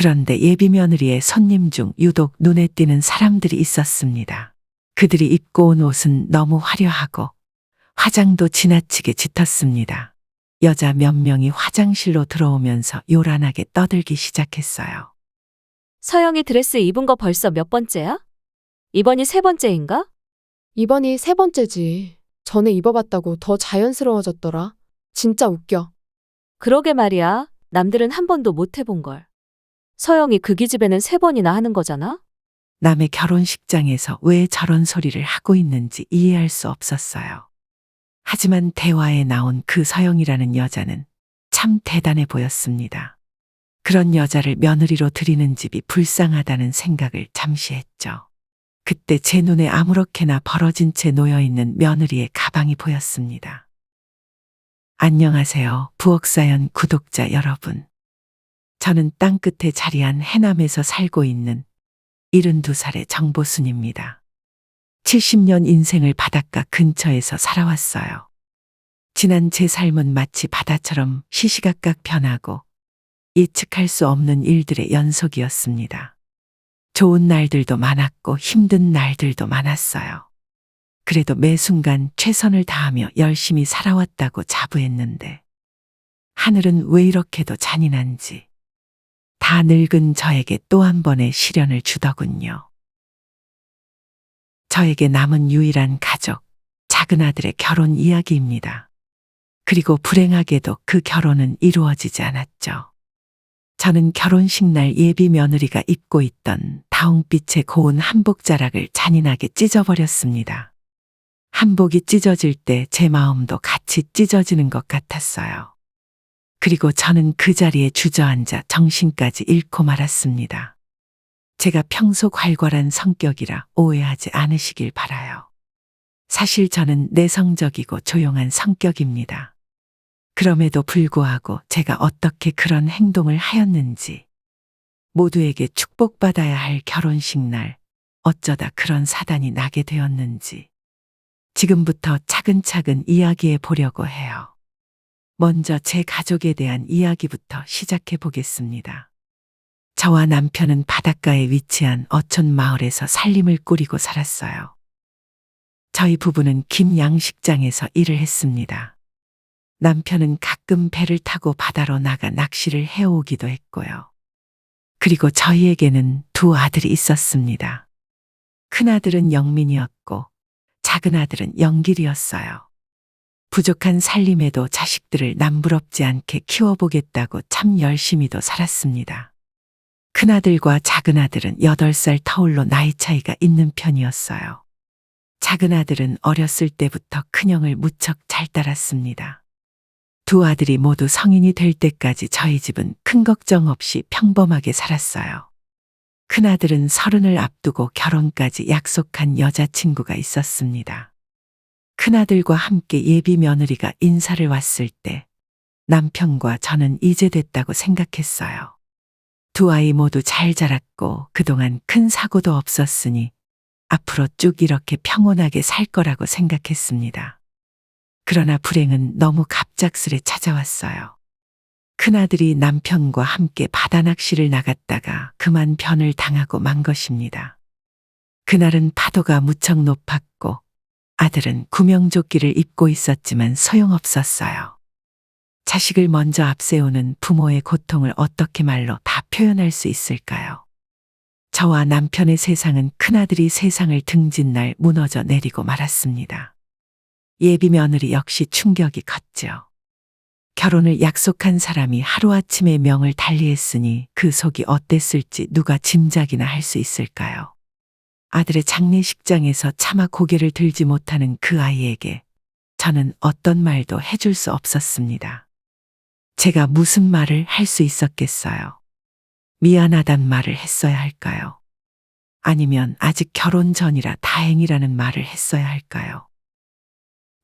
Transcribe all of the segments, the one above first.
그런데 예비 며느리의 손님 중 유독 눈에 띄는 사람들이 있었습니다. 그들이 입고 온 옷은 너무 화려하고 화장도 지나치게 짙었습니다. 여자 몇 명이 화장실로 들어오면서 요란하게 떠들기 시작했어요. 서영이 드레스 입은 거 벌써 몇 번째야? 이번이 세 번째인가? 이번이 세 번째지. 전에 입어봤다고 더 자연스러워졌더라. 진짜 웃겨. 그러게 말이야. 남들은 한 번도 못 해본 걸. 서영이 그 기집애는 세 번이나 하는 거잖아? 남의 결혼식장에서 왜 저런 소리를 하고 있는지 이해할 수 없었어요. 하지만 대화에 나온 그 서영이라는 여자는 참 대단해 보였습니다. 그런 여자를 며느리로 들이는 집이 불쌍하다는 생각을 잠시 했죠. 그때 제 눈에 아무렇게나 벌어진 채 놓여있는 며느리의 가방이 보였습니다. 안녕하세요, 부엌사연 구독자 여러분. 저는 땅끝에 자리한 해남에서 살고 있는 72살의 정보순입니다. 70년 인생을 바닷가 근처에서 살아왔어요. 지난 제 삶은 마치 바다처럼 시시각각 변하고 예측할 수 없는 일들의 연속이었습니다. 좋은 날들도 많았고 힘든 날들도 많았어요. 그래도 매 순간 최선을 다하며 열심히 살아왔다고 자부했는데 하늘은 왜 이렇게도 잔인한지 다 늙은 저에게 또 한 번의 시련을 주더군요. 저에게 남은 유일한 가족, 작은아들의 결혼 이야기입니다. 그리고 불행하게도 그 결혼은 이루어지지 않았죠. 저는 결혼식 날 예비 며느리가 입고 있던 다홍빛의 고운 한복 자락을 잔인하게 찢어버렸습니다. 한복이 찢어질 때 제 마음도 같이 찢어지는 것 같았어요. 그리고 저는 그 자리에 주저앉아 정신까지 잃고 말았습니다. 제가 평소 괄괄한 성격이라 오해하지 않으시길 바라요. 사실 저는 내성적이고 조용한 성격입니다. 그럼에도 불구하고 제가 어떻게 그런 행동을 하였는지, 모두에게 축복받아야 할 결혼식 날 어쩌다 그런 사단이 나게 되었는지 지금부터 차근차근 이야기해 보려고 해요. 먼저 제 가족에 대한 이야기부터 시작해 보겠습니다. 저와 남편은 바닷가에 위치한 어촌 마을에서 살림을 꾸리고 살았어요. 저희 부부는 김 양식장에서 일을 했습니다. 남편은 가끔 배를 타고 바다로 나가 낚시를 해오기도 했고요. 그리고 저희에게는 두 아들이 있었습니다. 큰아들은 영민이었고 작은아들은 영길이었어요. 부족한 살림에도 자식들을 남부럽지 않게 키워보겠다고 참 열심히도 살았습니다. 큰아들과 작은아들은 8살 터울로 나이 차이가 있는 편이었어요. 작은아들은 어렸을 때부터 큰형을 무척 잘 따랐습니다. 두 아들이 모두 성인이 될 때까지 저희 집은 큰 걱정 없이 평범하게 살았어요. 큰아들은 30을 앞두고 결혼까지 약속한 여자친구가 있었습니다. 큰아들과 함께 예비 며느리가 인사를 왔을 때 남편과 저는 이제 됐다고 생각했어요. 두 아이 모두 잘 자랐고 그동안 큰 사고도 없었으니 앞으로 쭉 이렇게 평온하게 살 거라고 생각했습니다. 그러나 불행은 너무 갑작스레 찾아왔어요. 큰아들이 남편과 함께 바다 낚시를 나갔다가 그만 변을 당하고 만 것입니다. 그날은 파도가 무척 높았고 아들은 구명조끼를 입고 있었지만 소용없었어요. 자식을 먼저 앞세우는 부모의 고통을 어떻게 말로 다 표현할 수 있을까요? 저와 남편의 세상은 큰아들이 세상을 등진 날 무너져 내리고 말았습니다. 예비 며느리 역시 충격이 컸죠. 결혼을 약속한 사람이 하루아침에 명을 달리했으니 그 속이 어땠을지 누가 짐작이나 할 수 있을까요? 아들의 장례식장에서 차마 고개를 들지 못하는 그 아이에게 저는 어떤 말도 해줄 수 없었습니다. 제가 무슨 말을 할 수 있었겠어요? 미안하단 말을 했어야 할까요? 아니면 아직 결혼 전이라 다행이라는 말을 했어야 할까요?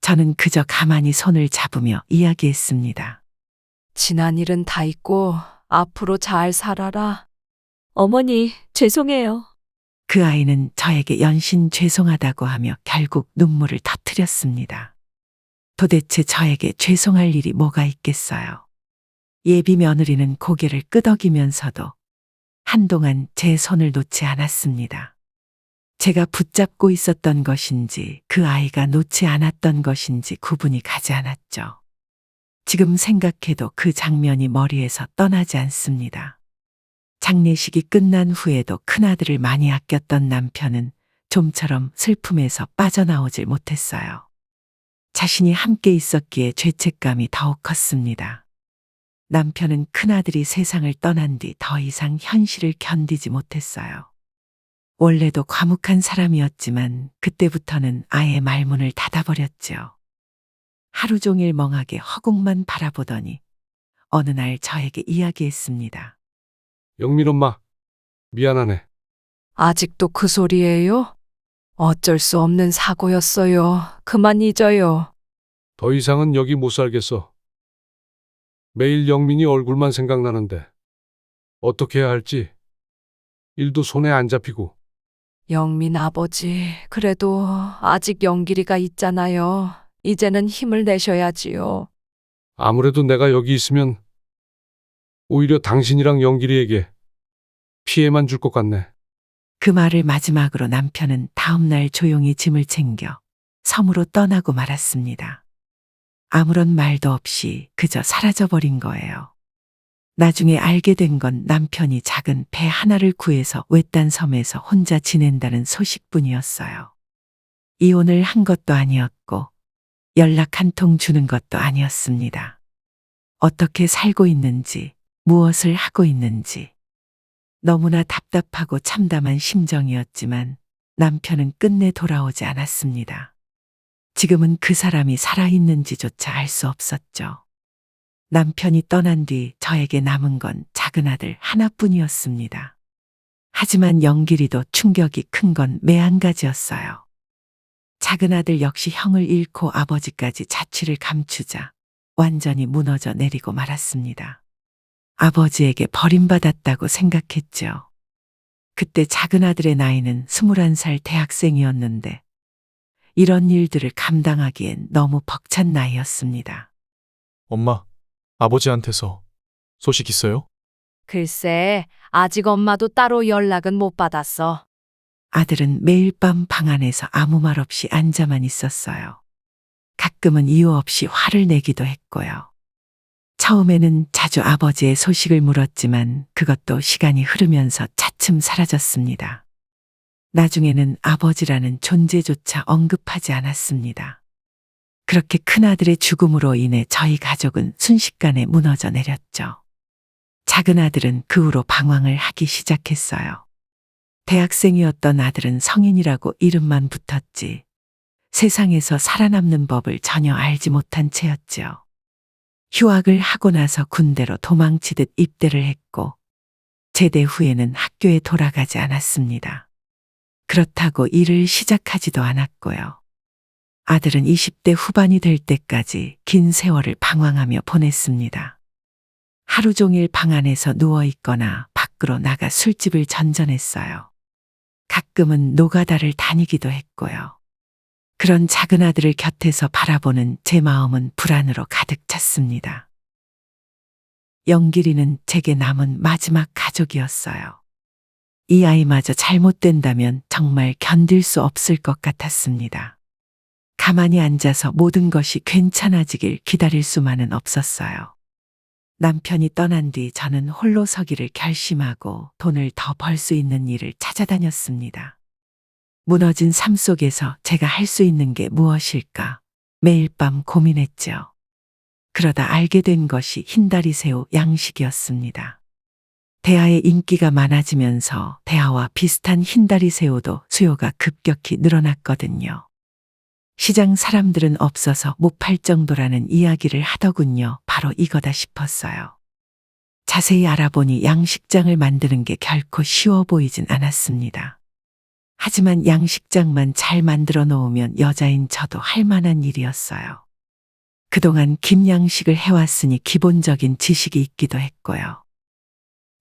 저는 그저 가만히 손을 잡으며 이야기했습니다. 지난 일은 다 잊고 앞으로 잘 살아라. 어머니, 죄송해요. 그 아이는 저에게 연신 죄송하다고 하며 결국 눈물을 터뜨렸습니다. 도대체 저에게 죄송할 일이 뭐가 있겠어요? 예비 며느리는 고개를 끄덕이면서도 한동안 제 손을 놓지 않았습니다. 제가 붙잡고 있었던 것인지 그 아이가 놓지 않았던 것인지 구분이 가지 않았죠. 지금 생각해도 그 장면이 머리에서 떠나지 않습니다. 장례식이 끝난 후에도 큰아들을 많이 아꼈던 남편은 좀처럼 슬픔에서 빠져나오질 못했어요. 자신이 함께 있었기에 죄책감이 더욱 컸습니다. 남편은 큰아들이 세상을 떠난 뒤 더 이상 현실을 견디지 못했어요. 원래도 과묵한 사람이었지만 그때부터는 아예 말문을 닫아버렸지요. 하루 종일 멍하게 허공만 바라보더니 어느 날 저에게 이야기했습니다. 영민 엄마, 미안하네. 아직도 그 소리예요? 어쩔 수 없는 사고였어요. 그만 잊어요. 더 이상은 여기 못 살겠어. 매일 영민이 얼굴만 생각나는데 어떻게 해야 할지. 일도 손에 안 잡히고. 영민 아버지, 그래도 아직 영길이가 있잖아요. 이제는 힘을 내셔야지요. 아무래도 내가 여기 있으면 오히려 당신이랑 영길이에게 피해만 줄 것 같네. 그 말을 마지막으로 남편은 다음날 조용히 짐을 챙겨 섬으로 떠나고 말았습니다. 아무런 말도 없이 그저 사라져버린 거예요. 나중에 알게 된 건 남편이 작은 배 하나를 구해서 외딴 섬에서 혼자 지낸다는 소식뿐이었어요. 이혼을 한 것도 아니었고 연락 한 통 주는 것도 아니었습니다. 어떻게 살고 있는지, 무엇을 하고 있는지 너무나 답답하고 참담한 심정이었지만 남편은 끝내 돌아오지 않았습니다. 지금은 그 사람이 살아있는지조차 알 수 없었죠. 남편이 떠난 뒤 저에게 남은 건 작은 아들 하나뿐이었습니다. 하지만 영길이도 충격이 큰 건 매한 가지였어요. 작은 아들 역시 형을 잃고 아버지까지 자취를 감추자 완전히 무너져 내리고 말았습니다. 아버지에게 버림받았다고 생각했죠. 그때 작은 아들의 나이는 21살 대학생이었는데 이런 일들을 감당하기엔 너무 벅찬 나이였습니다. 엄마, 아버지한테서 소식 있어요? 글쎄, 아직 엄마도 따로 연락은 못 받았어. 아들은 매일 밤 방 안에서 아무 말 없이 앉아만 있었어요. 가끔은 이유 없이 화를 내기도 했고요. 처음에는 자주 아버지의 소식을 물었지만 그것도 시간이 흐르면서 차츰 사라졌습니다. 나중에는 아버지라는 존재조차 언급하지 않았습니다. 그렇게 큰아들의 죽음으로 인해 저희 가족은 순식간에 무너져 내렸죠. 작은 아들은 그 후로 방황을 하기 시작했어요. 대학생이었던 아들은 성인이라고 이름만 붙었지 세상에서 살아남는 법을 전혀 알지 못한 채였지요. 휴학을 하고 나서 군대로 도망치듯 입대를 했고 제대 후에는 학교에 돌아가지 않았습니다. 그렇다고 일을 시작하지도 않았고요. 아들은 20대 후반이 될 때까지 긴 세월을 방황하며 보냈습니다. 하루 종일 방 안에서 누워 있거나 밖으로 나가 술집을 전전했어요. 가끔은 노가다를 다니기도 했고요. 그런 작은 아들을 곁에서 바라보는 제 마음은 불안으로 가득 찼습니다. 영길이는 제게 남은 마지막 가족이었어요. 이 아이마저 잘못된다면 정말 견딜 수 없을 것 같았습니다. 가만히 앉아서 모든 것이 괜찮아지길 기다릴 수만은 없었어요. 남편이 떠난 뒤 저는 홀로 서기를 결심하고 돈을 더 벌 수 있는 일을 찾아다녔습니다. 무너진 삶 속에서 제가 할 수 있는 게 무엇일까 매일 밤 고민했죠. 그러다 알게 된 것이 흰다리새우 양식이었습니다. 대하의 인기가 많아지면서 대하와 비슷한 흰다리새우도 수요가 급격히 늘어났거든요. 시장 사람들은 없어서 못 팔 정도라는 이야기를 하더군요. 바로 이거다 싶었어요. 자세히 알아보니 양식장을 만드는 게 결코 쉬워 보이진 않았습니다. 하지만 양식장만 잘 만들어 놓으면 여자인 저도 할 만한 일이었어요. 그동안 김양식을 해왔으니 기본적인 지식이 있기도 했고요.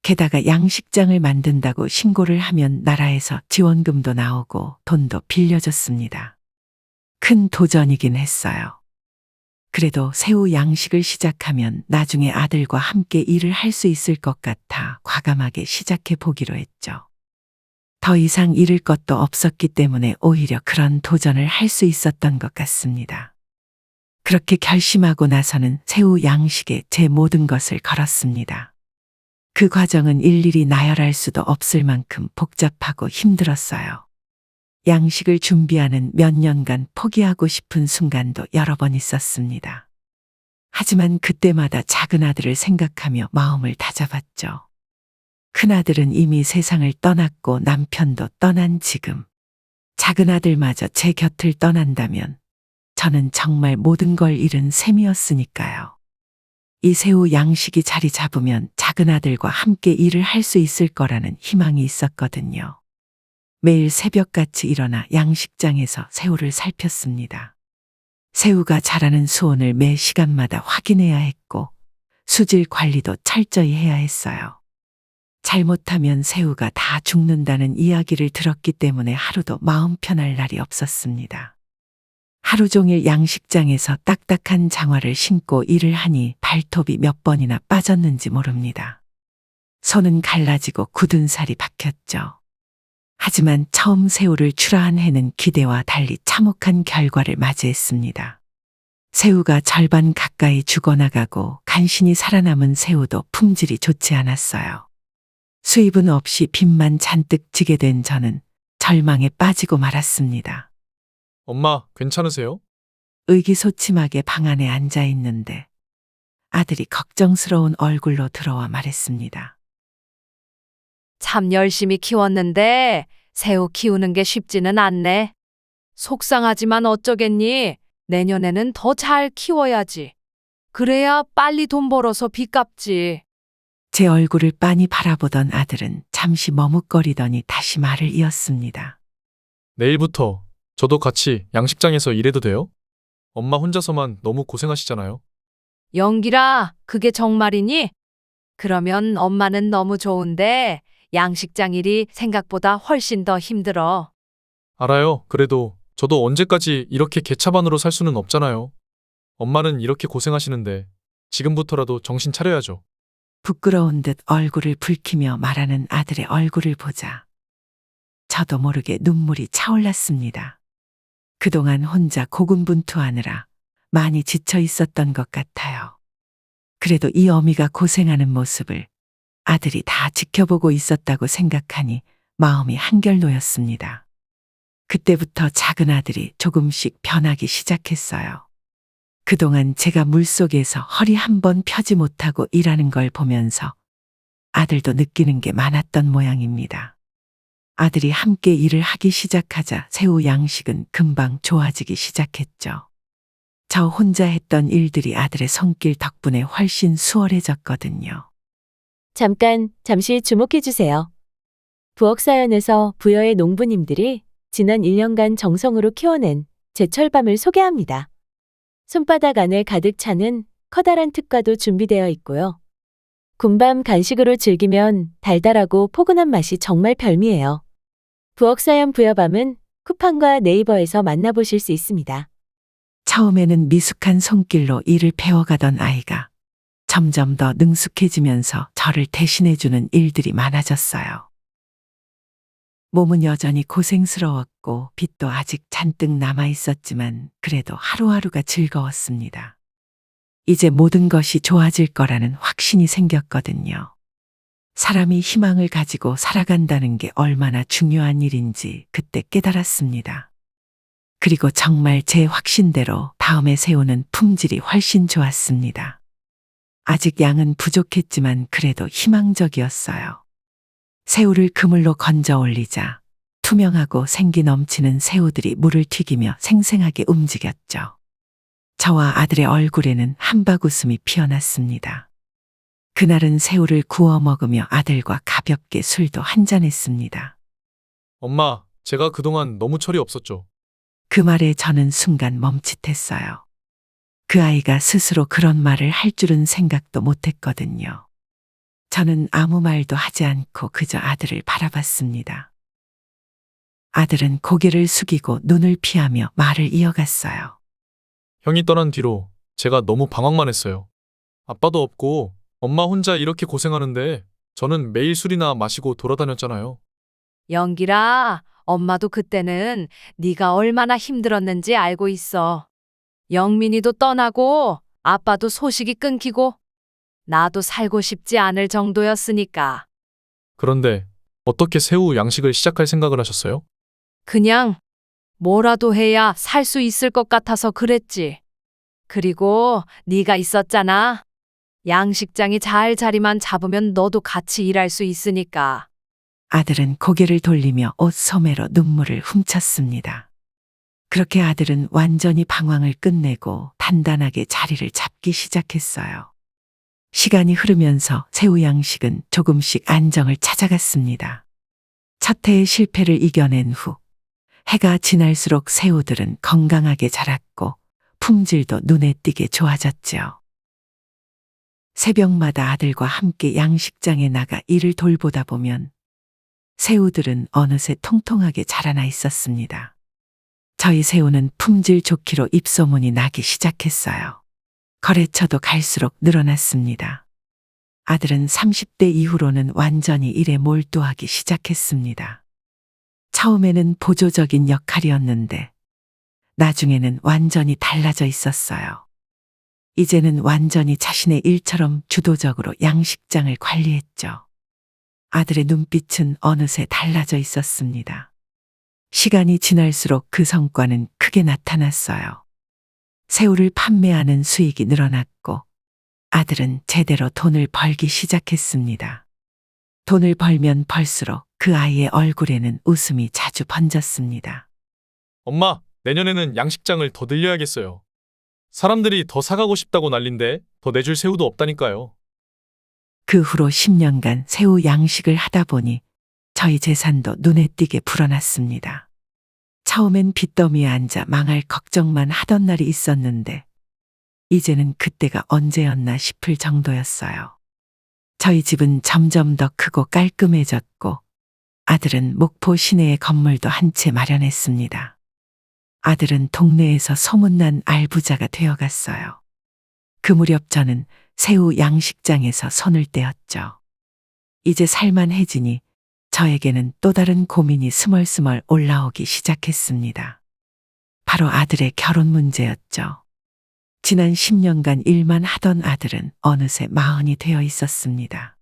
게다가 양식장을 만든다고 신고를 하면 나라에서 지원금도 나오고 돈도 빌려줬습니다. 큰 도전이긴 했어요. 그래도 새우 양식을 시작하면 나중에 아들과 함께 일을 할 수 있을 것 같아 과감하게 시작해 보기로 했죠. 더 이상 잃을 것도 없었기 때문에 오히려 그런 도전을 할 수 있었던 것 같습니다. 그렇게 결심하고 나서는 새우 양식에 제 모든 것을 걸었습니다. 그 과정은 일일이 나열할 수도 없을 만큼 복잡하고 힘들었어요. 양식을 준비하는 몇 년간 포기하고 싶은 순간도 여러 번 있었습니다. 하지만 그때마다 작은 아들을 생각하며 마음을 다잡았죠. 큰아들은 이미 세상을 떠났고 남편도 떠난 지금 작은 아들마저 제 곁을 떠난다면 저는 정말 모든 걸 잃은 셈이었으니까요. 이 새우 양식이 자리 잡으면 작은 아들과 함께 일을 할 수 있을 거라는 희망이 있었거든요. 매일 새벽같이 일어나 양식장에서 새우를 살폈습니다. 새우가 자라는 수온을 매 시간마다 확인해야 했고 수질 관리도 철저히 해야 했어요. 잘못하면 새우가 다 죽는다는 이야기를 들었기 때문에 하루도 마음 편할 날이 없었습니다. 하루 종일 양식장에서 딱딱한 장화를 신고 일을 하니 발톱이 몇 번이나 빠졌는지 모릅니다. 손은 갈라지고 굳은 살이 박혔죠. 하지만 처음 새우를 출하한 해는 기대와 달리 참혹한 결과를 맞이했습니다. 새우가 절반 가까이 죽어나가고 간신히 살아남은 새우도 품질이 좋지 않았어요. 수입은 없이 빚만 잔뜩 지게 된 저는 절망에 빠지고 말았습니다. 엄마, 괜찮으세요? 의기소침하게 방 안에 앉아 있는데 아들이 걱정스러운 얼굴로 들어와 말했습니다. 참 열심히 키웠는데 새우 키우는 게 쉽지는 않네. 속상하지만 어쩌겠니? 내년에는 더 잘 키워야지. 그래야 빨리 돈 벌어서 빚 갚지. 제 얼굴을 빤히 바라보던 아들은 잠시 머뭇거리더니 다시 말을 이었습니다. 내일부터 저도 같이 양식장에서 일해도 돼요? 엄마 혼자서만 너무 고생하시잖아요. 영길아, 그게 정말이니? 그러면 엄마는 너무 좋은데 양식장 일이 생각보다 훨씬 더 힘들어. 알아요. 그래도 저도 언제까지 이렇게 개차반으로 살 수는 없잖아요. 엄마는 이렇게 고생하시는데 지금부터라도 정신 차려야죠. 부끄러운 듯 얼굴을 붉히며 말하는 아들의 얼굴을 보자 저도 모르게 눈물이 차올랐습니다. 그동안 혼자 고군분투하느라 많이 지쳐 있었던 것 같아요. 그래도 이 어미가 고생하는 모습을 아들이 다 지켜보고 있었다고 생각하니 마음이 한결 놓였습니다. 그때부터 작은 아들이 조금씩 변하기 시작했어요. 그동안 제가 물속에서 허리 한 번 펴지 못하고 일하는 걸 보면서 아들도 느끼는 게 많았던 모양입니다. 아들이 함께 일을 하기 시작하자 새우 양식은 금방 좋아지기 시작했죠. 저 혼자 했던 일들이 아들의 손길 덕분에 훨씬 수월해졌거든요. 잠시 주목해 주세요. 부엌사연에서 부여의 농부님들이 지난 1년간 정성으로 키워낸 제철밤을 소개합니다. 손바닥 안에 가득 차는 커다란 특과도 준비되어 있고요. 군밤 간식으로 즐기면 달달하고 포근한 맛이 정말 별미예요. 부엌사연 부여밤은 쿠팡과 네이버에서 만나보실 수 있습니다. 처음에는 미숙한 손길로 일을 배워가던 아이가 점점 더 능숙해지면서 저를 대신해주는 일들이 많아졌어요. 몸은 여전히 고생스러웠고 빚도 아직 잔뜩 남아있었지만 그래도 하루하루가 즐거웠습니다. 이제 모든 것이 좋아질 거라는 확신이 생겼거든요. 사람이 희망을 가지고 살아간다는 게 얼마나 중요한 일인지 그때 깨달았습니다. 그리고 정말 제 확신대로 다음에 새우는 품질이 훨씬 좋았습니다. 아직 양은 부족했지만 그래도 희망적이었어요. 새우를 그물로 건져 올리자 투명하고 생기 넘치는 새우들이 물을 튀기며 생생하게 움직였죠. 저와 아들의 얼굴에는 한박 웃음이 피어났습니다. 그날은 새우를 구워 먹으며 아들과 가볍게 술도 한잔했습니다. 엄마, 제가 그동안 너무 철이 없었죠. 그 말에 저는 순간 멈칫했어요. 그 아이가 스스로 그런 말을 할 줄은 생각도 못했거든요. 저는 아무 말도 하지 않고 그저 아들을 바라봤습니다. 아들은 고개를 숙이고 눈을 피하며 말을 이어갔어요. 형이 떠난 뒤로 제가 너무 방황만 했어요. 아빠도 없고 엄마 혼자 이렇게 고생하는데 저는 매일 술이나 마시고 돌아다녔잖아요. 영길아, 엄마도 그때는 네가 얼마나 힘들었는지 알고 있어. 영민이도 떠나고 아빠도 소식이 끊기고 나도 살고 싶지 않을 정도였으니까. 그런데 어떻게 새우 양식을 시작할 생각을 하셨어요? 그냥 뭐라도 해야 살 수 있을 것 같아서 그랬지. 그리고 네가 있었잖아. 양식장이 잘 자리만 잡으면 너도 같이 일할 수 있으니까. 아들은 고개를 돌리며 옷 소매로 눈물을 훔쳤습니다. 그렇게 아들은 완전히 방황을 끝내고 단단하게 자리를 잡기 시작했어요. 시간이 흐르면서 새우 양식은 조금씩 안정을 찾아갔습니다. 첫 해의 실패를 이겨낸 후 해가 지날수록 새우들은 건강하게 자랐고 품질도 눈에 띄게 좋아졌죠. 새벽마다 아들과 함께 양식장에 나가 일을 돌보다 보면 새우들은 어느새 통통하게 자라나 있었습니다. 저희 새우는 품질 좋기로 입소문이 나기 시작했어요. 거래처도 갈수록 늘어났습니다. 아들은 30대 이후로는 완전히 일에 몰두하기 시작했습니다. 처음에는 보조적인 역할이었는데 나중에는 완전히 달라져 있었어요. 이제는 완전히 자신의 일처럼 주도적으로 양식장을 관리했죠. 아들의 눈빛은 어느새 달라져 있었습니다. 시간이 지날수록 그 성과는 크게 나타났어요. 새우를 판매하는 수익이 늘어났고 아들은 제대로 돈을 벌기 시작했습니다. 돈을 벌면 벌수록 그 아이의 얼굴에는 웃음이 자주 번졌습니다. 엄마, 내년에는 양식장을 더 늘려야겠어요. 사람들이 더 사가고 싶다고 난린데 더 내줄 새우도 없다니까요. 그 후로 10년간 새우 양식을 하다 보니 저희 재산도 눈에 띄게 불어났습니다. 처음엔 빚더미에 앉아 망할 걱정만 하던 날이 있었는데 이제는 그때가 언제였나 싶을 정도였어요. 저희 집은 점점 더 크고 깔끔해졌고 아들은 목포 시내에 건물도 한 채 마련했습니다. 아들은 동네에서 소문난 알부자가 되어갔어요. 그 무렵 저는 새우 양식장에서 손을 떼었죠. 이제 살만해지니 저에게는 또 다른 고민이 스멀스멀 올라오기 시작했습니다. 바로 아들의 결혼 문제였죠. 지난 10년간 일만 하던 아들은 어느새 40이 되어 있었습니다.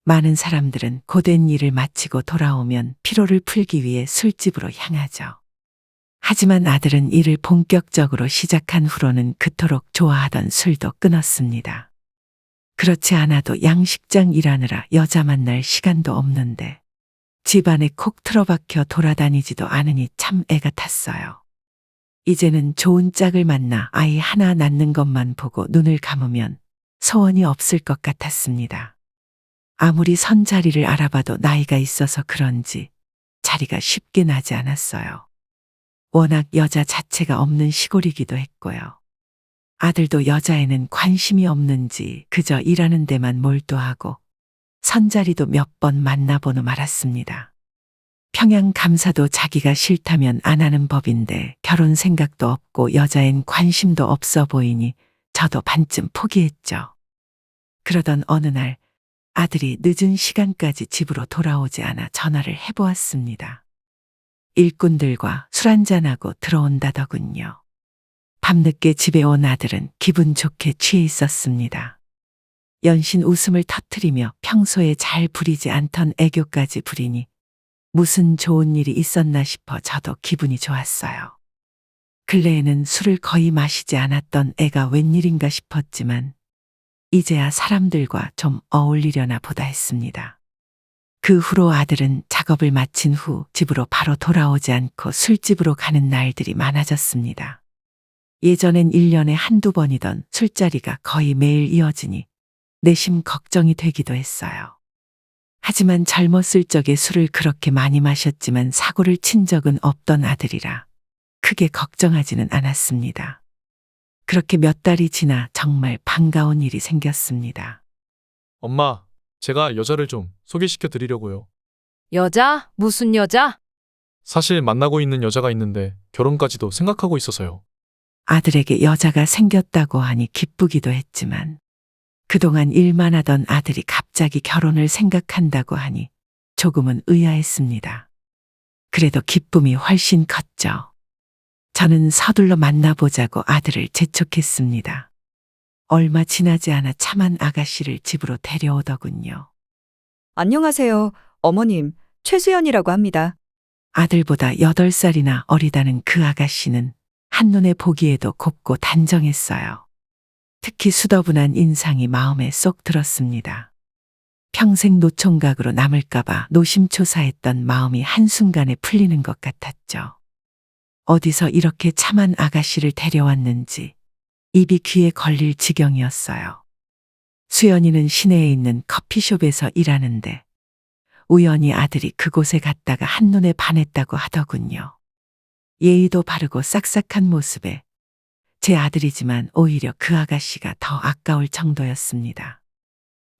많은 사람들은 고된 일을 마치고 돌아오면 피로를 풀기 위해 술집으로 향하죠. 하지만 아들은 일을 본격적으로 시작한 후로는 그토록 좋아하던 술도 끊었습니다. 그렇지 않아도 양식장 일하느라 여자 만날 시간도 없는데 집안에 콕 틀어박혀 돌아다니지도 않으니 참 애가 탔어요. 이제는 좋은 짝을 만나 아이 하나 낳는 것만 보고 눈을 감으면 소원이 없을 것 같았습니다. 아무리 선자리를 알아봐도 나이가 있어서 그런지 자리가 쉽게 나지 않았어요. 워낙 여자 자체가 없는 시골이기도 했고요. 아들도 여자에는 관심이 없는지 그저 일하는 데만 몰두하고 선자리도 몇 번 만나보고 말았습니다. 평양 감사도 자기가 싫다면 안 하는 법인데 결혼 생각도 없고 여자엔 관심도 없어 보이니 저도 반쯤 포기했죠. 그러던 어느 날 아들이 늦은 시간까지 집으로 돌아오지 않아 전화를 해보았습니다. 일꾼들과 술 한잔하고 들어온다더군요. 밤늦게 집에 온 아들은 기분 좋게 취해 있었습니다. 연신 웃음을 터뜨리며 평소에 잘 부리지 않던 애교까지 부리니 무슨 좋은 일이 있었나 싶어 저도 기분이 좋았어요. 근래에는 술을 거의 마시지 않았던 애가 웬일인가 싶었지만 이제야 사람들과 좀 어울리려나 보다 했습니다. 그 후로 아들은 작업을 마친 후 집으로 바로 돌아오지 않고 술집으로 가는 날들이 많아졌습니다. 예전엔 1년에 한두 번이던 술자리가 거의 매일 이어지니 내심 걱정이 되기도 했어요. 하지만 젊었을 적에 술을 그렇게 많이 마셨지만 사고를 친 적은 없던 아들이라 크게 걱정하지는 않았습니다. 그렇게 몇 달이 지나 정말 반가운 일이 생겼습니다. 엄마, 제가 여자를 좀 소개시켜 드리려고요. 여자? 무슨 여자? 사실 만나고 있는 여자가 있는데 결혼까지도 생각하고 있어서요. 아들에게 여자가 생겼다고 하니 기쁘기도 했지만 그동안 일만 하던 아들이 갑자기 결혼을 생각한다고 하니 조금은 의아했습니다. 그래도 기쁨이 훨씬 컸죠. 저는 서둘러 만나보자고 아들을 재촉했습니다. 얼마 지나지 않아 참한 아가씨를 집으로 데려오더군요. 안녕하세요, 어머님. 최수연이라고 합니다. 아들보다 8살이나 어리다는 그 아가씨는 한눈에 보기에도 곱고 단정했어요. 특히 수더분한 인상이 마음에 쏙 들었습니다. 평생 노총각으로 남을까봐 노심초사했던 마음이 한순간에 풀리는 것 같았죠. 어디서 이렇게 참한 아가씨를 데려왔는지 입이 귀에 걸릴 지경이었어요. 수연이는 시내에 있는 커피숍에서 일하는데 우연히 아들이 그곳에 갔다가 한눈에 반했다고 하더군요. 예의도 바르고 싹싹한 모습에 제 아들이지만 오히려 그 아가씨가 더 아까울 정도였습니다.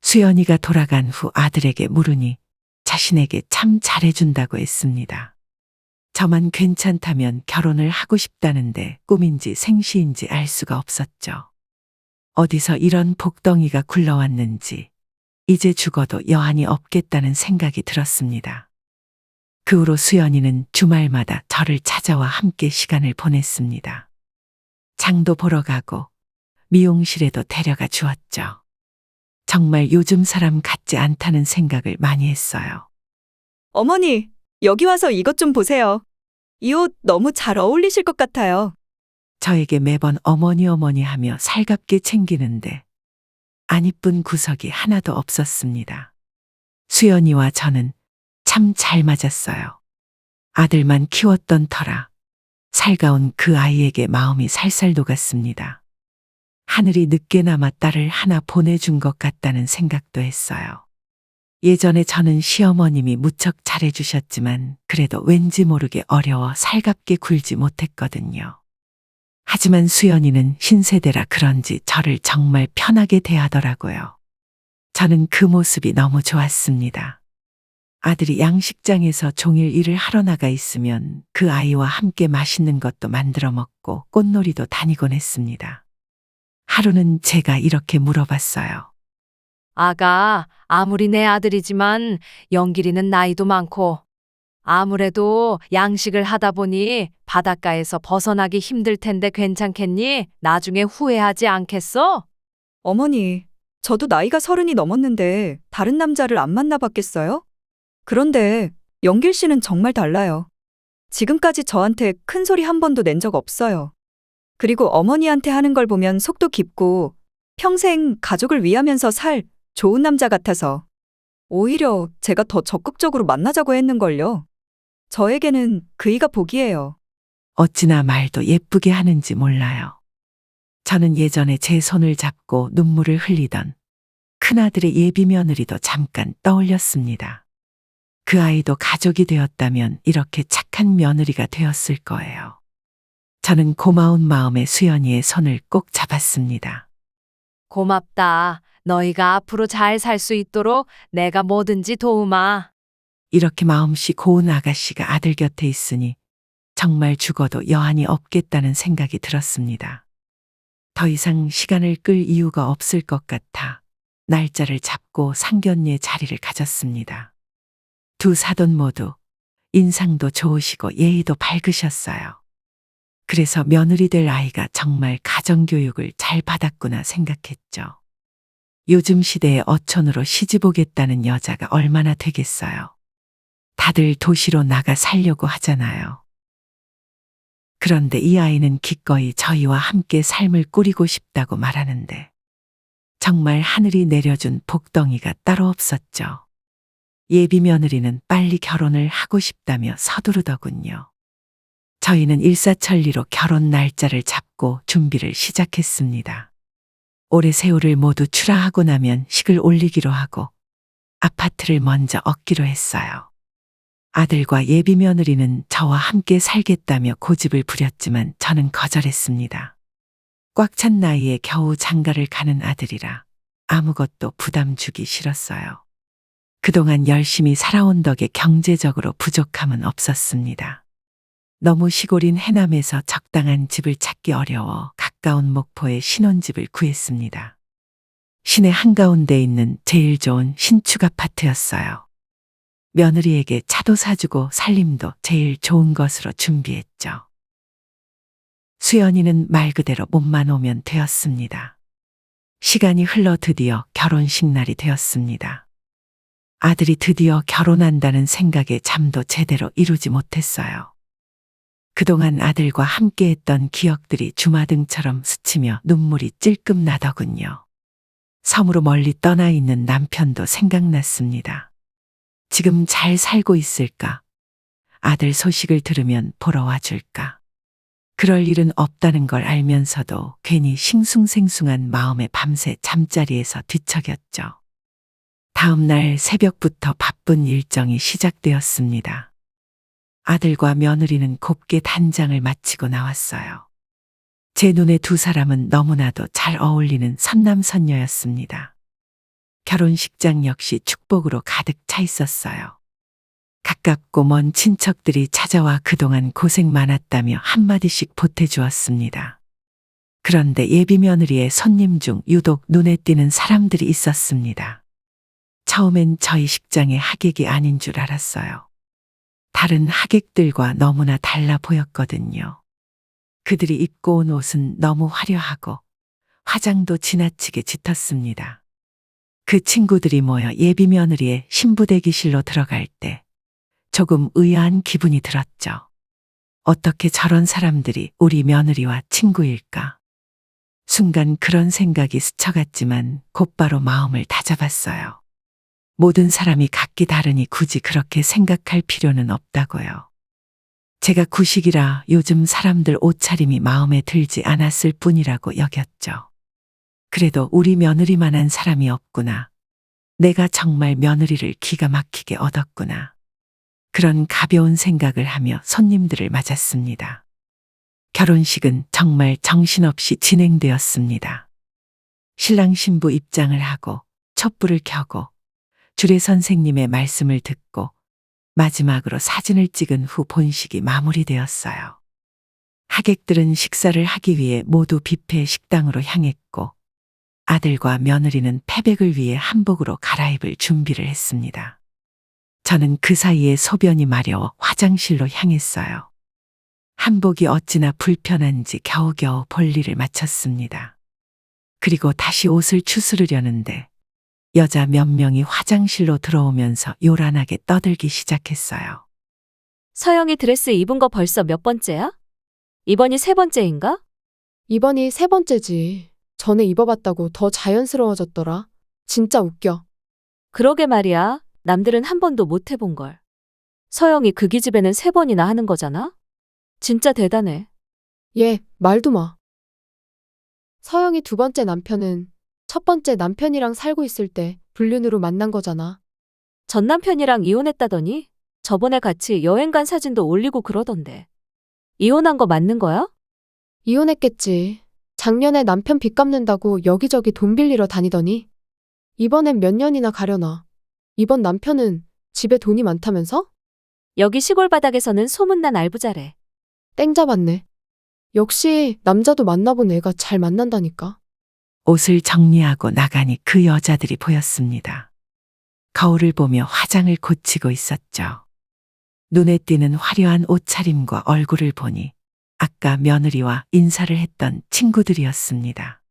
수연이가 돌아간 후 아들에게 물으니 자신에게 참 잘해준다고 했습니다. 저만 괜찮다면 결혼을 하고 싶다는데 꿈인지 생시인지 알 수가 없었죠. 어디서 이런 복덩이가 굴러왔는지 이제 죽어도 여한이 없겠다는 생각이 들었습니다. 그 후로 수연이는 주말마다 저를 찾아와 함께 시간을 보냈습니다. 장도 보러 가고 미용실에도 데려가 주었죠. 정말 요즘 사람 같지 않다는 생각을 많이 했어요. 어머니, 여기 와서 이것 좀 보세요. 이 옷 너무 잘 어울리실 것 같아요. 저에게 매번 어머니 하며 살갑게 챙기는데 안 이쁜 구석이 하나도 없었습니다. 수연이와 저는 참 잘 맞았어요. 아들만 키웠던 터라 살가운 그 아이에게 마음이 살살 녹았습니다. 하늘이 늦게나마 딸을 하나 보내준 것 같다는 생각도 했어요. 예전에 저는 시어머님이 무척 잘해주셨지만 그래도 왠지 모르게 어려워 살갑게 굴지 못했거든요. 하지만 수연이는 신세대라 그런지 저를 정말 편하게 대하더라고요. 저는 그 모습이 너무 좋았습니다. 아들이 양식장에서 종일 일을 하러 나가 있으면 그 아이와 함께 맛있는 것도 만들어 먹고 꽃놀이도 다니곤 했습니다. 하루는 제가 이렇게 물어봤어요. 아가, 아무리 내 아들이지만 영길이는 나이도 많고 아무래도 양식을 하다 보니 바닷가에서 벗어나기 힘들 텐데 괜찮겠니? 나중에 후회하지 않겠어? 어머니, 저도 나이가 30이 넘었는데 다른 남자를 안 만나봤겠어요? 그런데 영길 씨는 정말 달라요. 지금까지 저한테 큰 소리 한 번도 낸 적 없어요. 그리고 어머니한테 하는 걸 보면 속도 깊고 평생 가족을 위하면서 살 좋은 남자 같아서 오히려 제가 더 적극적으로 만나자고 했는걸요. 저에게는 그이가 복이에요. 어찌나 말도 예쁘게 하는지 몰라요. 저는 예전에 제 손을 잡고 눈물을 흘리던 큰아들의 예비 며느리도 잠깐 떠올렸습니다. 그 아이도 가족이 되었다면 이렇게 착한 며느리가 되었을 거예요. 저는 고마운 마음에 수연이의 손을 꼭 잡았습니다. 고맙다. 너희가 앞으로 잘 살 수 있도록 내가 뭐든지 도우마. 이렇게 마음씨 고운 아가씨가 아들 곁에 있으니 정말 죽어도 여한이 없겠다는 생각이 들었습니다. 더 이상 시간을 끌 이유가 없을 것 같아 날짜를 잡고 상견례 자리를 가졌습니다. 두 사돈 모두 인상도 좋으시고 예의도 밝으셨어요. 그래서 며느리 될 아이가 정말 가정교육을 잘 받았구나 생각했죠. 요즘 시대에 어촌으로 시집 오겠다는 여자가 얼마나 되겠어요. 다들 도시로 나가 살려고 하잖아요. 그런데 이 아이는 기꺼이 저희와 함께 삶을 꾸리고 싶다고 말하는데 정말 하늘이 내려준 복덩이가 따로 없었죠. 예비 며느리는 빨리 결혼을 하고 싶다며 서두르더군요. 저희는 일사천리로 결혼 날짜를 잡고 준비를 시작했습니다. 올해 새우를 모두 출하하고 나면 식을 올리기로 하고 아파트를 먼저 얻기로 했어요. 아들과 예비 며느리는 저와 함께 살겠다며 고집을 부렸지만 저는 거절했습니다. 꽉 찬 나이에 겨우 장가를 가는 아들이라 아무것도 부담 주기 싫었어요. 그동안 열심히 살아온 덕에 경제적으로 부족함은 없었습니다. 너무 시골인 해남에서 적당한 집을 찾기 어려워 가까운 목포에 신혼집을 구했습니다. 시내 한가운데 있는 제일 좋은 신축 아파트였어요. 며느리에게 차도 사주고 살림도 제일 좋은 것으로 준비했죠. 수연이는 말 그대로 몸만 오면 되었습니다. 시간이 흘러 드디어 결혼식 날이 되었습니다. 아들이 드디어 결혼한다는 생각에 잠도 제대로 이루지 못했어요. 그동안 아들과 함께했던 기억들이 주마등처럼 스치며 눈물이 찔끔 나더군요. 섬으로 멀리 떠나 있는 남편도 생각났습니다. 지금 잘 살고 있을까? 아들 소식을 들으면 보러 와줄까? 그럴 일은 없다는 걸 알면서도 괜히 싱숭생숭한 마음에 밤새 잠자리에서 뒤척였죠. 다음 날 새벽부터 바쁜 일정이 시작되었습니다. 아들과 며느리는 곱게 단장을 마치고 나왔어요. 제 눈에 두 사람은 너무나도 잘 어울리는 선남선녀였습니다. 결혼식장 역시 축복으로 가득 차 있었어요. 가깝고 먼 친척들이 찾아와 그동안 고생 많았다며 한마디씩 보태주었습니다. 그런데 예비 며느리의 손님 중 유독 눈에 띄는 사람들이 있었습니다. 처음엔 저희 식장의 하객이 아닌 줄 알았어요. 다른 하객들과 너무나 달라 보였거든요. 그들이 입고 온 옷은 너무 화려하고 화장도 지나치게 짙었습니다. 그 친구들이 모여 예비 며느리의 신부 대기실로 들어갈 때 조금 의아한 기분이 들었죠. 어떻게 저런 사람들이 우리 며느리와 친구일까? 순간 그런 생각이 스쳐갔지만 곧바로 마음을 다잡았어요. 모든 사람이 각기 다르니 굳이 그렇게 생각할 필요는 없다고요. 제가 구식이라 요즘 사람들 옷차림이 마음에 들지 않았을 뿐이라고 여겼죠. 그래도 우리 며느리만한 사람이 없구나. 내가 정말 며느리를 기가 막히게 얻었구나. 그런 가벼운 생각을 하며 손님들을 맞았습니다. 결혼식은 정말 정신없이 진행되었습니다. 신랑 신부 입장을 하고 촛불을 켜고 주례 선생님의 말씀을 듣고 마지막으로 사진을 찍은 후 본식이 마무리되었어요. 하객들은 식사를 하기 위해 모두 뷔페 식당으로 향했고 아들과 며느리는 패백을 위해 한복으로 갈아입을 준비를 했습니다. 저는 그 사이에 소변이 마려워 화장실로 향했어요. 한복이 어찌나 불편한지 겨우겨우 볼일을 마쳤습니다. 그리고 다시 옷을 추스르려는데 여자 몇 명이 화장실로 들어오면서 요란하게 떠들기 시작했어요. 서영이 드레스 입은 거 벌써 몇 번째야? 이번이 세 번째인가? 이번이 세 번째지. 전에 입어봤다고 더 자연스러워졌더라. 진짜 웃겨. 그러게 말이야. 남들은 한 번도 못 해본 걸. 서영이 그 기집애는 세 번이나 하는 거잖아? 진짜 대단해. 얘, 말도 마. 서영이 두 번째 남편은 첫 번째 남편이랑 살고 있을 때 불륜으로 만난 거잖아. 전 남편이랑 이혼했다더니 저번에 같이 여행 간 사진도 올리고 그러던데. 이혼한 거 맞는 거야? 이혼했겠지. 작년에 남편 빚 갚는다고 여기저기 돈 빌리러 다니더니 이번엔 몇 년이나 가려나. 이번 남편은 집에 돈이 많다면서? 여기 시골 바닥에서는 소문난 알부자래. 땡 잡았네. 역시 남자도 만나본 애가 잘 만난다니까. 옷을 정리하고 나가니 그 여자들이 보였습니다. 거울을 보며 화장을 고치고 있었죠. 눈에 띄는 화려한 옷차림과 얼굴을 보니 아까 며느리와 인사를 했던 친구들이었습니다.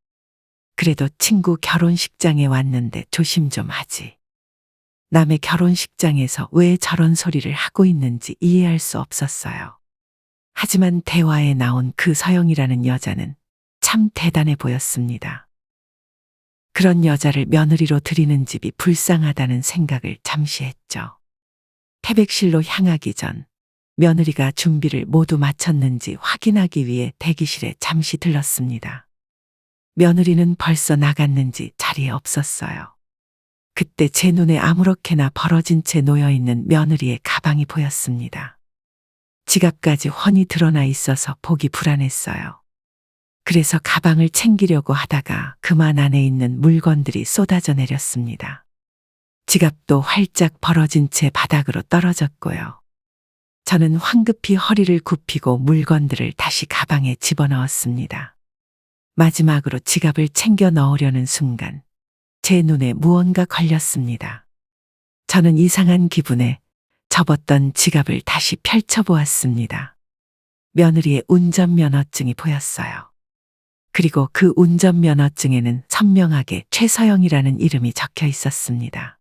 그래도 친구 결혼식장에 왔는데 조심 좀 하지. 남의 결혼식장에서 왜 저런 소리를 하고 있는지 이해할 수 없었어요. 하지만 대화에 나온 그 서영이라는 여자는 참 대단해 보였습니다. 그런 여자를 며느리로 들이는 집이 불쌍하다는 생각을 잠시 했죠. 태백실로 향하기 전 며느리가 준비를 모두 마쳤는지 확인하기 위해 대기실에 잠시 들렀습니다. 며느리는 벌써 나갔는지 자리에 없었어요. 그때 제 눈에 아무렇게나 벌어진 채 놓여있는 며느리의 가방이 보였습니다. 지갑까지 훤히 드러나 있어서 보기 불안했어요. 그래서 가방을 챙기려고 하다가 그만 안에 있는 물건들이 쏟아져 내렸습니다. 지갑도 활짝 벌어진 채 바닥으로 떨어졌고요. 저는 황급히 허리를 굽히고 물건들을 다시 가방에 집어넣었습니다. 마지막으로 지갑을 챙겨 넣으려는 순간 제 눈에 무언가 걸렸습니다. 저는 이상한 기분에 접었던 지갑을 다시 펼쳐보았습니다. 며느리의 운전면허증이 보였어요. 그리고 그 운전면허증에는 선명하게 최서영이라는 이름이 적혀 있었습니다.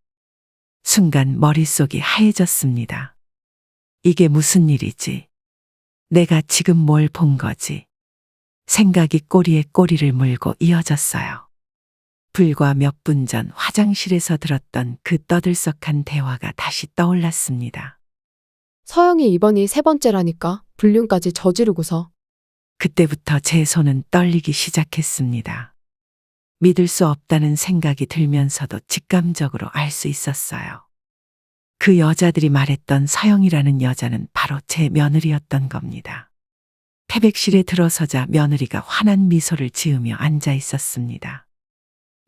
순간 머릿속이 하얘졌습니다. 이게 무슨 일이지? 내가 지금 뭘 본 거지? 생각이 꼬리에 꼬리를 물고 이어졌어요. 불과 몇 분 전 화장실에서 들었던 그 떠들썩한 대화가 다시 떠올랐습니다. 서영이 이번이 세 번째라니까 불륜까지 저지르고서. 그때부터 제 손은 떨리기 시작했습니다. 믿을 수 없다는 생각이 들면서도 직감적으로 알 수 있었어요. 그 여자들이 말했던 서영이라는 여자는 바로 제 며느리였던 겁니다. 태백실에 들어서자 며느리가 환한 미소를 지으며 앉아 있었습니다.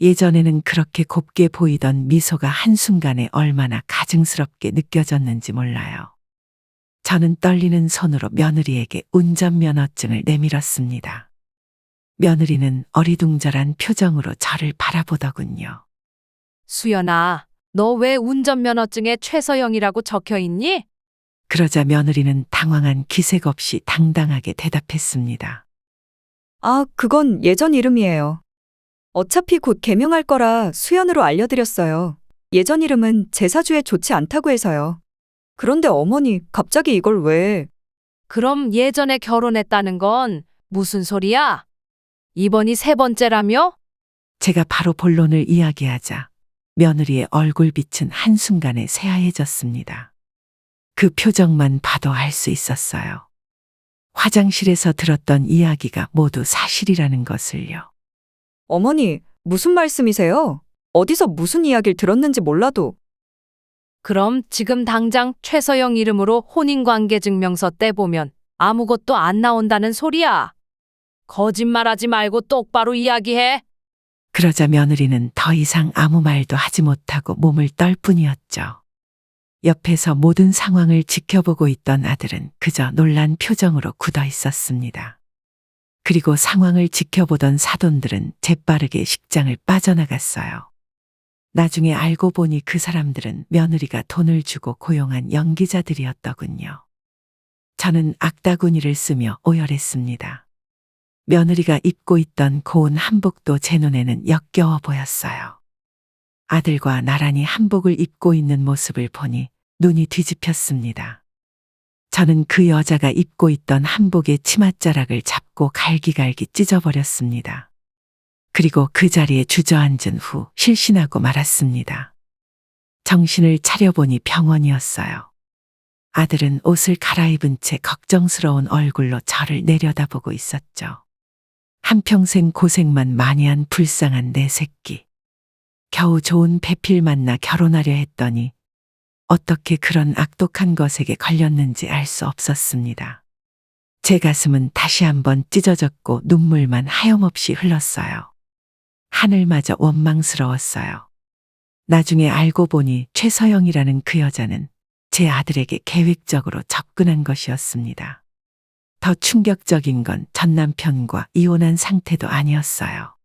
예전에는 그렇게 곱게 보이던 미소가 한순간에 얼마나 가증스럽게 느껴졌는지 몰라요. 저는 떨리는 손으로 며느리에게 운전면허증을 내밀었습니다. 며느리는 어리둥절한 표정으로 저를 바라보더군요. 수연아, 너 왜 운전면허증에 최서영이라고 적혀 있니? 그러자 며느리는 당황한 기색 없이 당당하게 대답했습니다. 아, 그건 예전 이름이에요. 어차피 곧 개명할 거라 수연으로 알려드렸어요. 예전 이름은 제 사주에 좋지 않다고 해서요. 그런데 어머니, 갑자기 이걸 왜? 그럼 예전에 결혼했다는 건 무슨 소리야? 이번이 세 번째라며? 제가 바로 본론을 이야기하자 며느리의 얼굴빛은 한순간에 새하얘졌습니다. 그 표정만 봐도 알 수 있었어요. 화장실에서 들었던 이야기가 모두 사실이라는 것을요. 어머니, 무슨 말씀이세요? 어디서 무슨 이야기를 들었는지 몰라도. 그럼 지금 당장 최서영 이름으로 혼인관계증명서 떼보면 아무것도 안 나온다는 소리야. 거짓말하지 말고 똑바로 이야기해. 그러자 며느리는 더 이상 아무 말도 하지 못하고 몸을 떨 뿐이었죠. 옆에서 모든 상황을 지켜보고 있던 아들은 그저 놀란 표정으로 굳어 있었습니다. 그리고 상황을 지켜보던 사돈들은 재빠르게 식장을 빠져나갔어요. 나중에 알고 보니 그 사람들은 며느리가 돈을 주고 고용한 연기자들이었더군요. 저는 악다구니를 쓰며 오열했습니다. 며느리가 입고 있던 고운 한복도 제 눈에는 역겨워 보였어요. 아들과 나란히 한복을 입고 있는 모습을 보니 눈이 뒤집혔습니다. 저는 그 여자가 입고 있던 한복의 치맛자락을 잡고 갈기갈기 찢어버렸습니다. 그리고 그 자리에 주저앉은 후 실신하고 말았습니다. 정신을 차려보니 병원이었어요. 아들은 옷을 갈아입은 채 걱정스러운 얼굴로 저를 내려다보고 있었죠. 한평생 고생만 많이 한 불쌍한 내 새끼. 겨우 좋은 배필 만나 결혼하려 했더니 어떻게 그런 악독한 것에게 걸렸는지 알 수 없었습니다. 제 가슴은 다시 한번 찢어졌고 눈물만 하염없이 흘렀어요. 하늘마저 원망스러웠어요. 나중에 알고 보니 최서영이라는 그 여자는 제 아들에게 계획적으로 접근한 것이었습니다. 더 충격적인 건 전 남편과 이혼한 상태도 아니었어요.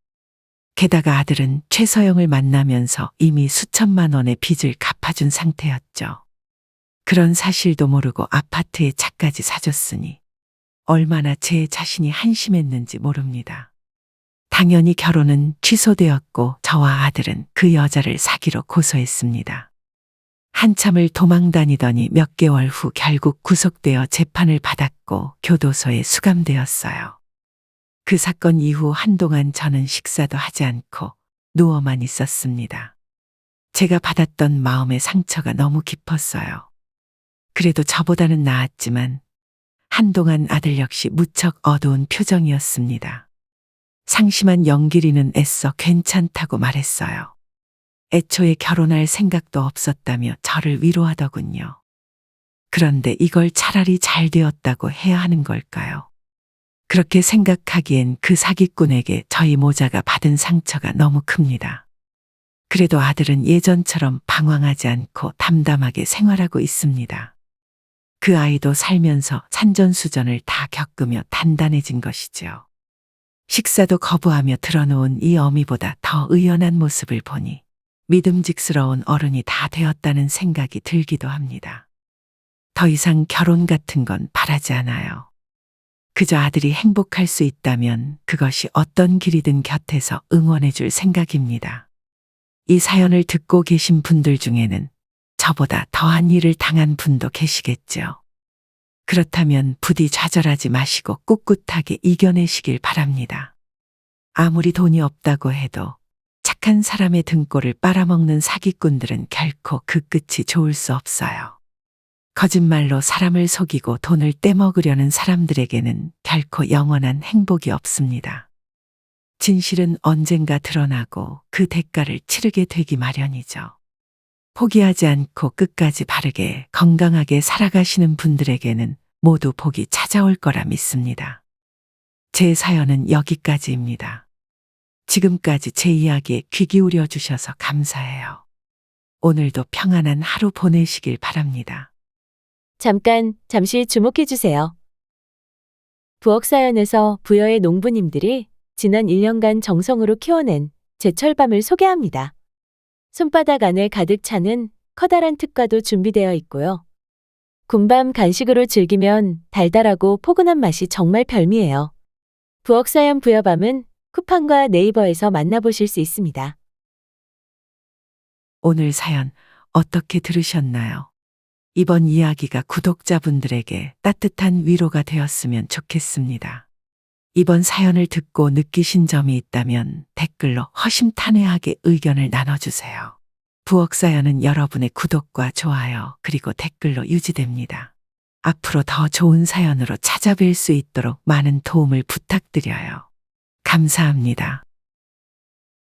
게다가 아들은 최서영을 만나면서 이미 수천만 원의 빚을 갚아준 상태였죠. 그런 사실도 모르고 아파트에 차까지 사줬으니 얼마나 제 자신이 한심했는지 모릅니다. 당연히 결혼은 취소되었고 저와 아들은 그 여자를 사기로 고소했습니다. 한참을 도망다니더니 몇 개월 후 결국 구속되어 재판을 받았고 교도소에 수감되었어요. 그 사건 이후 한동안 저는 식사도 하지 않고 누워만 있었습니다. 제가 받았던 마음의 상처가 너무 깊었어요. 그래도 저보다는 나았지만 한동안 아들 역시 무척 어두운 표정이었습니다. 상심한 영길이는 애써 괜찮다고 말했어요. 애초에 결혼할 생각도 없었다며 저를 위로하더군요. 그런데 이걸 차라리 잘 되었다고 해야 하는 걸까요? 그렇게 생각하기엔 그 사기꾼에게 저희 모자가 받은 상처가 너무 큽니다. 그래도 아들은 예전처럼 방황하지 않고 담담하게 생활하고 있습니다. 그 아이도 살면서 산전수전을 다 겪으며 단단해진 것이지요. 식사도 거부하며 들어놓은 이 어미보다 더 의연한 모습을 보니 믿음직스러운 어른이 다 되었다는 생각이 들기도 합니다. 더 이상 결혼 같은 건 바라지 않아요. 그저 아들이 행복할 수 있다면 그것이 어떤 길이든 곁에서 응원해 줄 생각입니다. 이 사연을 듣고 계신 분들 중에는 저보다 더한 일을 당한 분도 계시겠죠. 그렇다면 부디 좌절하지 마시고 꿋꿋하게 이겨내시길 바랍니다. 아무리 돈이 없다고 해도 착한 사람의 등골을 빨아먹는 사기꾼들은 결코 그 끝이 좋을 수 없어요. 거짓말로 사람을 속이고 돈을 떼먹으려는 사람들에게는 결코 영원한 행복이 없습니다. 진실은 언젠가 드러나고 그 대가를 치르게 되기 마련이죠. 포기하지 않고 끝까지 바르게 건강하게 살아가시는 분들에게는 모두 복이 찾아올 거라 믿습니다. 제 사연은 여기까지입니다. 지금까지 제 이야기에 귀 기울여 주셔서 감사해요. 오늘도 평안한 하루 보내시길 바랍니다. 잠시 주목해 주세요. 부엌 사연에서 부여의 농부님들이 지난 1년간 정성으로 키워낸 제철밤을 소개합니다. 손바닥 안에 가득 차는 커다란 특과도 준비되어 있고요. 군밤 간식으로 즐기면 달달하고 포근한 맛이 정말 별미예요. 부엌 사연 부여밤은 쿠팡과 네이버에서 만나보실 수 있습니다. 오늘 사연 어떻게 들으셨나요? 이번 이야기가 구독자분들에게 따뜻한 위로가 되었으면 좋겠습니다. 이번 사연을 듣고 느끼신 점이 있다면 댓글로 허심탄회하게 의견을 나눠주세요. 부엌 사연은 여러분의 구독과 좋아요 그리고 댓글로 유지됩니다. 앞으로 더 좋은 사연으로 찾아뵐 수 있도록 많은 도움을 부탁드려요. 감사합니다.